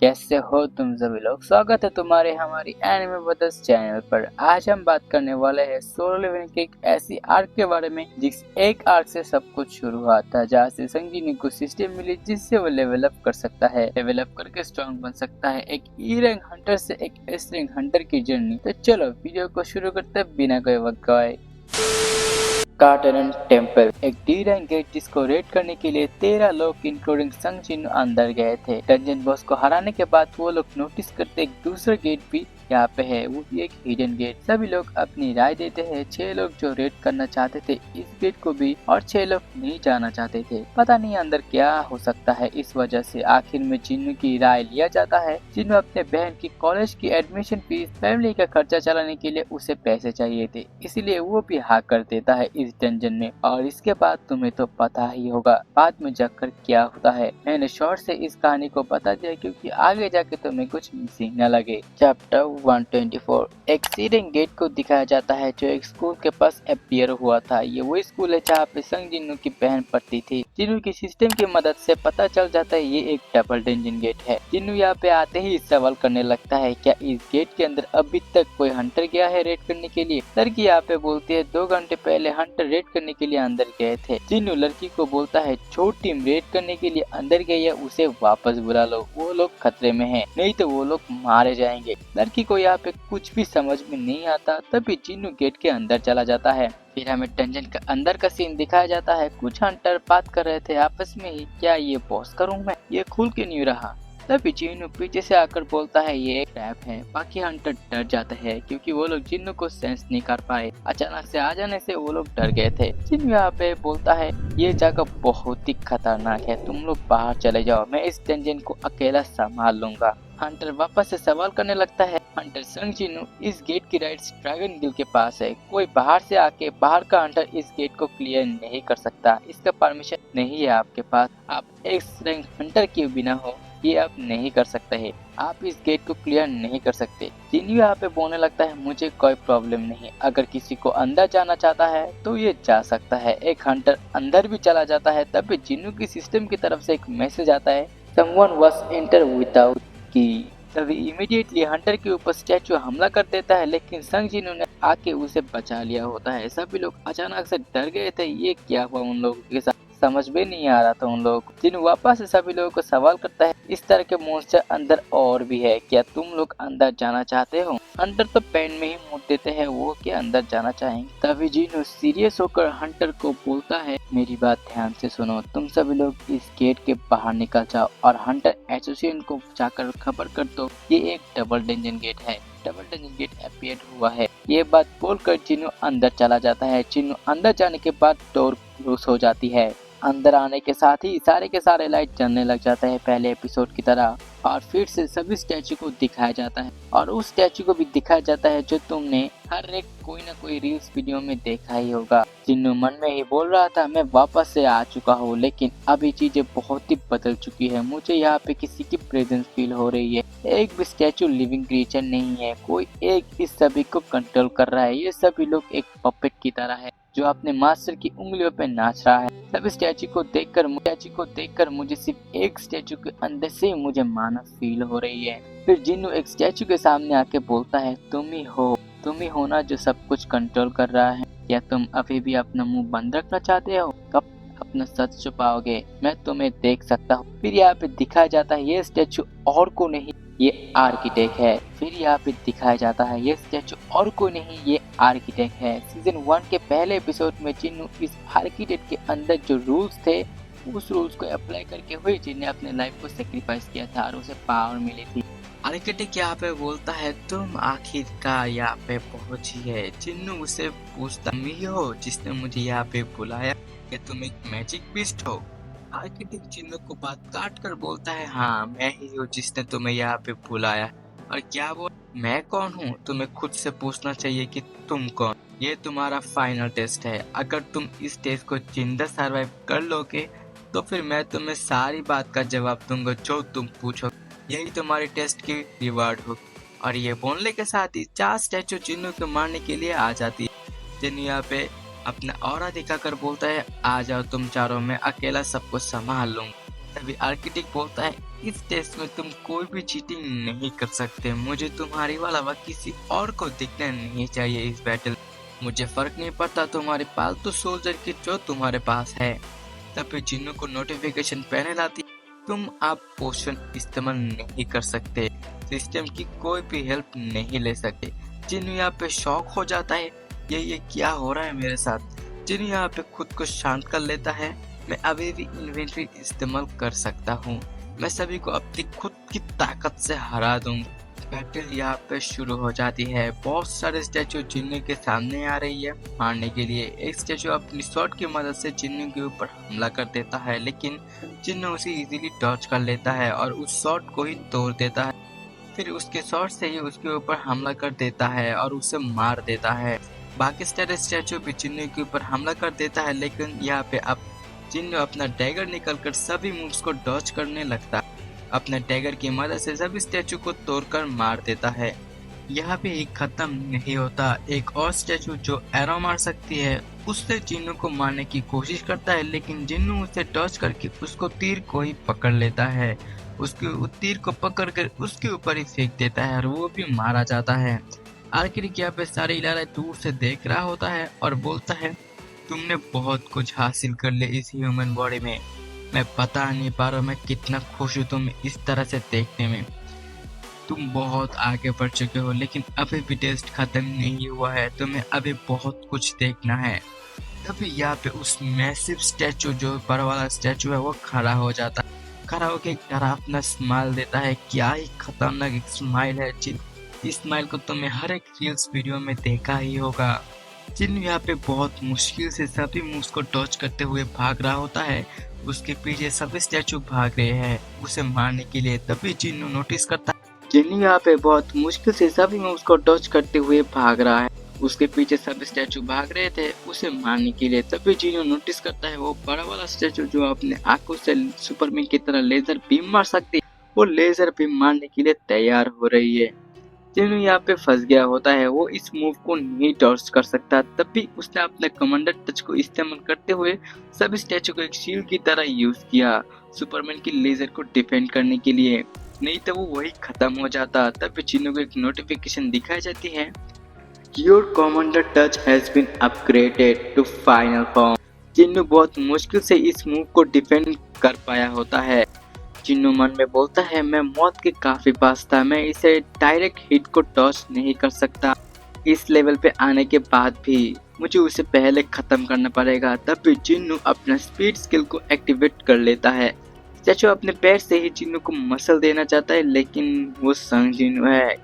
कैसे हो तुम सभी लोग। स्वागत है तुम्हारे हमारी एनिमे ब्रदर्स चैनल पर। आज हम बात करने वाले हैं सोलो लेवलिंग की एक ऐसी आर्क के बारे में जिस एक आर्क से सब कुछ शुरू हुआ था, जहाँ से संजीवनी को सिस्टम मिली जिससे वो लेवल अप कर सकता है, लेवल अप करके स्ट्रॉन्ग बन सकता है। एक ई रैंक हंटर से एक एस रैंक हंटर की जर्नी। तो चलो वीडियो को शुरू करते बिना कोई वक्त गवाए। कार्टन टेम्पल, एक डी रैंक गेट जिसको रेड करने के लिए 13 लोग इंक्लूडिंग संग जिन अंदर गए थे। डंजन बॉस को हराने के बाद वो लोग नोटिस करते एक दूसरा गेट भी यहाँ पे है, वो भी एक हिडन गेट। सभी लोग अपनी राय देते हैं। 6 लोग जो रेड करना चाहते थे इस गेट को भी, और 6 लोग नहीं जाना चाहते थे। पता नहीं अंदर क्या हो सकता है। इस वजह से आखिर में जिन्नू की राय लिया जाता है। जिन्नू अपने बहन की कॉलेज की एडमिशन फीस, फैमिली का खर्चा चलाने के लिए उसे पैसे चाहिए थे, इसलिए वो भी हाँ कर देता है इस डंजन में। और इसके बाद तुम्हें तो पता ही होगा बाद में जाकर क्या होता है। मैंने शॉर्ट से इस कहानी को बता दिया क्योंकि आगे जाके तुम्हें कुछ मिसिंग न लगे। चैप्टर 124, एक सीडिंग गेट को दिखाया जाता है जो एक स्कूल के पास अपीयर हुआ था। ये वो स्कूल है जहाँ पे संग जिन्नू की बहन पढ़ती थी। जिन्नू की सिस्टम की मदद से पता चल जाता है ये एक डबल डंजन गेट है। जिन्नू यहाँ पे आते ही सवाल करने लगता है, क्या इस गेट के अंदर अभी तक कोई हंटर गया है रेड करने के लिए। लड़की यहाँ पे बोलती है 2 घंटे पहले हंटर रेड करने के लिए अंदर गए थे। जिन्नू लड़की को बोलता है जो टीम रेड करने के लिए अंदर गई है उसे वापस बुला लो, वो लोग खतरे में हैं, नहीं तो वो लोग मारे जाएंगे। लड़की को यहाँ पे कुछ भी समझ में नहीं आता, तभी जिन्नू गेट के अंदर चला जाता है। फिर हमें डंजन का अंदर का सीन दिखाया जाता है। कुछ हंटर बात कर रहे थे आपस में ही, क्या ये बॉस का रूम है, ये खुल के नहीं रहा। तभी जिन्नू पीछे से आकर बोलता है ये एक ट्रैप है। बाकी हंटर डर जाते हैं क्योंकि वो लोग जिन्नू को सेंस नहीं कर पाए। अचानक से आ जाने से वो लोग डर गए थे। जिन्नू यहाँ पे बोलता है ये जगह बहुत ही खतरनाक है, तुम लोग बाहर चले जाओ, मैं इस डंजन को अकेला संभाल लूंगा। हंटर वापस से सवाल करने लगता है। हंटर संग जिन्नू इस गेट की राइट ड्रैगन गिल के पास है। कोई बाहर से आके बाहर का हंटर इस गेट को क्लियर नहीं कर सकता, इसका परमिशन नहीं है आपके पास। आप एक रैंक हंटर के बिना हो ये आप नहीं कर सकते हैं, आप इस गेट को क्लियर नहीं कर सकते। जिन्नू यहाँ पे बोलने लगता है मुझे कोई प्रॉब्लम नहीं, अगर किसी को अंदर जाना चाहता है तो ये जा सकता है। एक हंटर अंदर भी चला जाता है। तभी जिन्नू की सिस्टम की तरफ से एक मैसेज आता है, someone was enter without key। तभी इमीडिएटली हंटर के ऊपर स्टैचू हमला कर देता है, लेकिन संग जिन्नू ने आके उसे बचा लिया होता है। सभी लोग अचानक से डर गए थे, ये क्या हुआ उन लोगों के साथ, समझ में नहीं आ रहा था उन लोगों को। जिन्नू वापस से सभी लोगों को सवाल करता है, इस तरह के मॉन्स्टर अंदर और भी है, क्या तुम लोग अंदर जाना चाहते हो। हंटर तो पेन में ही मुड़ देते हैं, वो क्या अंदर जाना चाहेंगे। तभी जिन्नू सीरियस होकर हंटर को बोलता है मेरी बात ध्यान से सुनो, तुम सभी लोग इस गेट के बाहर निकल जाओ और हंटर एसोसिएशन को जाकर खबर कर दो ये एक डबल डंजन गेट है, डबल डंजन गेट अपीयर हुआ है। ये बात बोलकर जिन्नू अंदर चला जाता है। जिन्नू अंदर जाने के बाद डोर क्लोज हो जाती है। अंदर आने के साथ ही सारे के सारे लाइट जलने लग जाते हैं पहले एपिसोड की तरह, और फिर से सभी स्टैचू को दिखाया जाता है। और उस स्टैचू को भी दिखाया जाता है जो तुमने हर एक कोई ना कोई रील्स वीडियो में देखा ही होगा। जिन्नू मन में ही बोल रहा था मैं वापस से आ चुका हूँ, लेकिन अभी चीजें बहुत ही बदल चुकी है, मुझे यहाँ पे किसी की प्रेजेंस फील हो रही है। एक भी स्टैचू लिविंग क्रिएचर नहीं है, कोई एक इस सभी को कंट्रोल कर रहा है। ये सभी लोग एक पपेट की तरह है जो अपने मास्टर की उंगलियों पे नाच रहा है। सभी स्टैचू को देखकर मुझे सिर्फ एक स्टैचू के अंदर से मुझे माना फील हो रही है। फिर जिन्नू एक स्टैचू के सामने आके बोलता है तुम ही हो ना जो सब कुछ कंट्रोल कर रहा है। क्या तुम अभी भी अपना मुंह बंद रखना चाहते हो, कब अपना सच छुपाओगे, मैं तुम्हें देख सकता हूँ। फिर यहाँ पे दिखाया जाता है ये स्टैचू और को नहीं ये आर्किटेक्ट है। फिर यहाँ पे दिखाया जाता है ये स्टैचू और कोई नहीं ये आर्किटेक्ट है। सीजन 1 के पहले एपिसोड में जिन्नू इस आर्किटेक्ट के अंदर जो रूल्स थे उस रूल्स को अप्लाई करके हुए जिन्हें अपने लाइफ को सेक्रीफाइस किया था और उसे पावर मिली थी। आर्किटेक्ट यहाँ पे बोलता है तुम आखिरकार यहाँ पे पहुंची है। जिन्नू उसे पूछता तुम ही हो जिसने मुझे यहाँ पे बुलाया, क्या तुम एक मैजिक बीस्ट हो। आर्किटेक्ट जिन्नू को बात काट कर बोलता है हाँ मैं ही हूँ जिसने तुम्हें यहाँ पे बुलाया। और क्या बोल मैं कौन हूँ, तुम्हें खुद से पूछना चाहिए कि तुम कौन। ये तुम्हारा फाइनल टेस्ट है, अगर तुम इस टेस्ट को जिंदा सर्वाइव कर लोगे तो फिर मैं तुम्हें सारी बात का जवाब दूंगा जो तुम पूछो, यही तुम्हारे टेस्ट की रिवार्ड हो। और ये बोलने के साथ ही 4 स्टैचू जिन्नू को मारने के लिए आ जाती है। जिन्नू यहाँ पे अपना ऑरा दिखाकर बोलता है आ जाओ तुम चारों, मैं अकेला सबको संभाल लूंगा। तभी आर्किटेक्ट बोलता है इस टेस्ट में तुम कोई भी चीटिंग नहीं कर सकते, मुझे तुम्हारी अलावा किसी और को दिखना नहीं चाहिए इस बैटल। मुझे फर्क नहीं पड़ता तुम्हारे पालतू सोल्जर की जो तुम्हारे पास है। तभी जिन्नू को नोटिफिकेशन पहले लाती, तुम आप पोशन इस्तेमाल नहीं कर सकते, सिस्टम की कोई भी हेल्प नहीं ले सकते। जिन्नू यहाँ पे शॉक हो जाता है, ये क्या हो रहा है मेरे साथ। जिन्नू यहाँ पे खुद को शांत कर लेता है, मैं अभी भी इन्वेंटरी इस्तेमाल कर सकता हूँ, मैं सभी को अपनी खुद की ताकत से हरा दूंगा। बैटल यहाँ पे शुरू हो जाती है, बहुत सारे स्टैचू जिन्नू के सामने आ रही है मारने के लिए। एक स्टैचू अपनी शॉट की मदद से जिन्नू के ऊपर हमला कर देता है, लेकिन जिन्नू उसे इजीली डॉज कर लेता है और उस शॉट को ही तोड़ देता है। फिर उसके शॉट से ही उसके ऊपर हमला कर देता है और उसे मार देता है। बाकी सारे स्टैचू भी जिन्नू के ऊपर हमला कर देता है, लेकिन यहाँ पे अब जिन्नू अपना डैगर निकलकर सभी मूव्स को डॉज करने लगता है। अपने डैगर की मदद से सभी स्टैचू को तोड़कर मार देता है। यहाँ पे एक खत्म नहीं होता, एक और स्टैचू जो एरो मार सकती है उससे जिन्नू को मारने की कोशिश करता है, लेकिन जिन्नू उसे डॉज करके उसको तीर को ही पकड़ लेता है। उसके तीर को पकड़ कर उसके ऊपर ही फेंक देता है और वो भी मारा जाता है। आर्किटेक्ट यहाँ पे सारे इलाके दूर से देख रहा होता है और बोलता है तुमने बहुत कुछ हासिल कर लिया इस ह्यूमन बॉडी में, मैं बता नहीं पा रहा मैं कितना खुश हूँ तुम्हें इस तरह से देखने में। तुम बहुत आगे बढ़ चुके हो, लेकिन अभी भी टेस्ट खत्म नहीं हुआ है, तुम्हें अभी बहुत कुछ देखना है। तभी यहाँ पे उस मैसिव स्टैचू जो बड़ा वाला स्टैचू है वो खड़ा हो जाता है। खड़ा होकर एक डरावना स्माइल देता है, क्या ही खतरनाक एक स्माइल है। इस स्माइल को तुमने हर एक रील्स वीडियो में देखा ही होगा। जिन्नू यहाँ पे बहुत मुश्किल से सभी मूव्स को डॉज करते हुए भाग रहा होता है, उसके पीछे सभी स्टैचू भाग रहे हैं उसे मारने के लिए। तभी जिन्नू नोटिस करता है जिन्नू यहाँ पे बहुत मुश्किल से सभी मूव्स को डॉज करते हुए भाग रहा है, उसके पीछे सभी स्टैचू भाग रहे थे उसे मारने के लिए। तभी जिन्नू नोटिस करता है वो बड़ा वाला स्टैचू जो अपने आंखों से सुपरमैन की तरह लेजर बीम मार सकती है, वो लेजर बीम मारने के लिए तैयार हो रही है। जिन्नू यहाँ पे फंस गया होता है, वो इस मूव को नहीं डॉज कर सकता। तभी उसने अपने कमांडर टच को इस्तेमाल करते हुए सभी स्टैचू को एक शील्ड की तरह यूज किया सुपरमैन की लेजर को डिफेंड करने के लिए, नहीं तो वो वही खत्म हो जाता। तब जिन्नू को एक नोटिफिकेशन दिखाई जाती है, your commander touch has been upgraded to final form. जिन्नू बहुत मुश्किल से इस मूव को डिफेंड कर पाया होता है। जिन्नू मन में बोलता है मैं मौत के काफी पास था, मैं इसे डायरेक्ट हिट को डॉज नहीं कर सकता, इस लेवल पे आने के बाद भी मुझे उसे पहले खत्म करना पड़ेगा। तब भी जिन्नू अपना स्पीड स्किल को एक्टिवेट कर लेता है। स्टैचू अपने पैर से ही जिन्नू को मसल देना चाहता है, लेकिन वो संग जिन्नू है,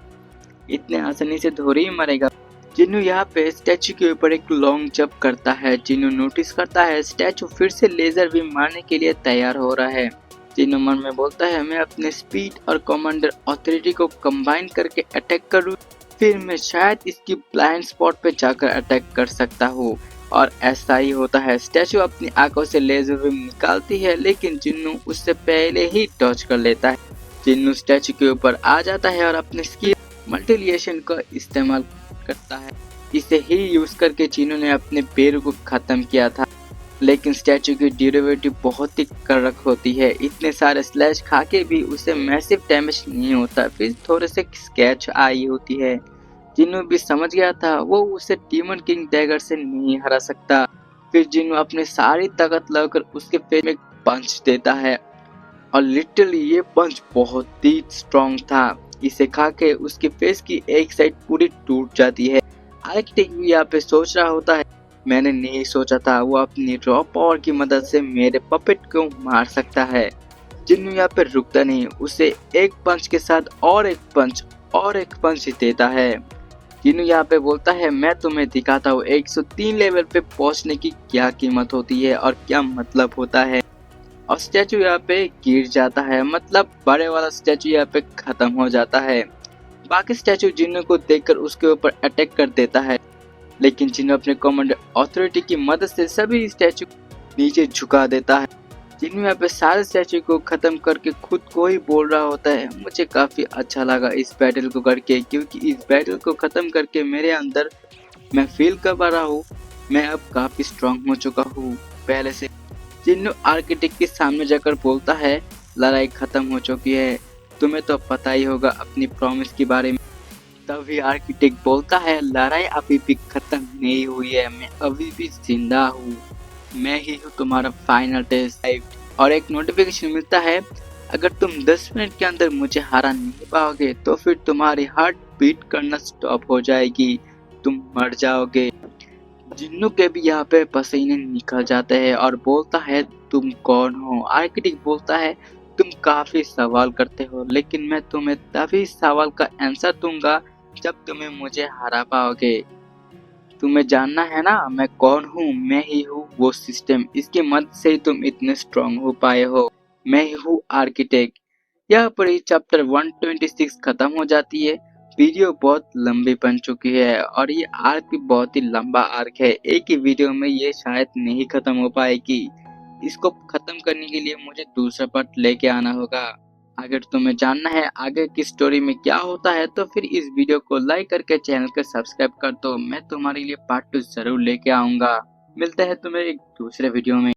इतने आसानी से थोड़ी ही मरेगा। जिन्नू यहाँ पे स्टैचू के ऊपर एक लॉन्ग जंप करता है। जिन्नू नोटिस करता है स्टैचू फिर से लेजर बीम मारने के लिए तैयार हो रहा है। जिन्नू मन में बोलता है मैं अपने स्पीड और कमांडर ऑथोरिटी को कंबाइन करके अटैक करूँ, फिर मैं शायद इसकी ब्लाइंड स्पॉट पे जाकर अटैक कर सकता हूँ। और ऐसा ही होता है, स्टैचू अपनी आंखों से लेजर बीम निकालती है, लेकिन जिन्नू उससे पहले ही डॉज कर लेता है। जिन्नू स्टैचू के ऊपर आ जाता है और अपने स्किल मल्टीलिएशन का इस्तेमाल करता है। इसे ही यूज करके जिन्नू ने अपने पैर को खत्म किया था, लेकिन स्टैचू की ड्यूरेबिलिटी बहुत ही कड़क होती है, इतने सारे स्लैश खा के भी उसे मैसिव डैमेज नहीं होता, फिर थोड़े से स्क्रैच आई होती है। जिन्नू भी समझ गया था वो उसे डीमन किंग डैगर से नहीं हरा सकता। फिर जिन्नू अपनी सारी ताकत लगाकर उसके फेस में पंच देता है और लिटरली ये पंच बहुत ही स्ट्रॉन्ग था, इसे खा के उसके फेस की एक साइड पूरी टूट जाती है। आर्किटेक्ट भी यहाँ पे सोच रहा होता है मैंने नहीं सोचा था वो अपनी रॉ पावर की मदद से मेरे पपेट को मार सकता है। जिन्नू यहाँ पे रुकता नहीं, उसे एक पंच के साथ और एक पंच देता है। जिन्नू यहाँ पे बोलता है मैं तुम्हें दिखाता हूँ 103 लेवल पे पहुंचने की क्या कीमत होती है और क्या मतलब होता है। और स्टैचू यहाँ पे गिर जाता है, मतलब बड़े वाला स्टैचू यहाँ पे खत्म हो जाता है। बाकी स्टैचू जिन्नू को देखकर उसके ऊपर अटैक कर देता है, लेकिन जिन्नू अपने कमांडर ऑथोरिटी की मदद से सभी स्टैचू नीचे झुका देता है। जिन्नू यहाँ पे सारे स्टैचू को खत्म करके खुद को ही बोल रहा होता है मुझे काफी अच्छा लगा इस बैटल को करके, क्योंकि इस बैटल को खत्म करके मेरे अंदर मैं फील कर पा रहा हूँ मैं अब काफी स्ट्रांग हो चुका हूँ पहले से। जिन्नू आर्किटेक्ट के सामने जाकर बोलता है लड़ाई खत्म हो चुकी है, तुम्हें तो पता ही होगा अपनी प्रॉमिस के बारे में। तभी आर्किटेक्ट बोलता है लड़ाई अभी भी खत्म नहीं हुई है, मैं अभी भी जिंदा हूँ, मैं ही हूँ तुम्हारा फाइनल टेस्ट। और एक नोटिफिकेशन मिलता है अगर तुम 10 मिनट के अंदर मुझे हरा नहीं पाओगे तो फिर तुम्हारी हार्ट बीट करना स्टॉप हो जाएगी, तुम मर जाओगे। जिन्नू के भी यहाँ पे पसीने निकल जाते हैं और बोलता है तुम कौन हो। आर्किटेक्ट बोलता है तुम काफी सवाल करते हो, लेकिन मैं तुम्हें तभी सवाल का आंसर दूंगा जब तुम्हें मुझे हरा पाओगे। तुम्हें जानना है ना मैं कौन हूँ, मैं ही हूँ वो सिस्टम, इसकी मदद से तुम इतने स्ट्रांग हो पाए हो, मैं ही हूँ आर्किटेक्ट। यहाँ पर ही चैप्टर 126 खत्म हो जाती है। वीडियो बहुत लंबी बन चुकी है और ये आर्क भी बहुत ही लंबा आर्क है, एक ही वीडियो में ये शायद नहीं खत्म हो पाएगी। इसको खत्म करने के लिए मुझे दूसरा पार्ट लेके आना होगा। अगर तुम्हें जानना है आगे की स्टोरी में क्या होता है तो फिर इस वीडियो को लाइक करके चैनल को सब्सक्राइब कर दो, मैं तुम्हारे लिए पार्ट 2 जरूर लेके आऊंगा। मिलते हैं तुम्हें एक दूसरे वीडियो में।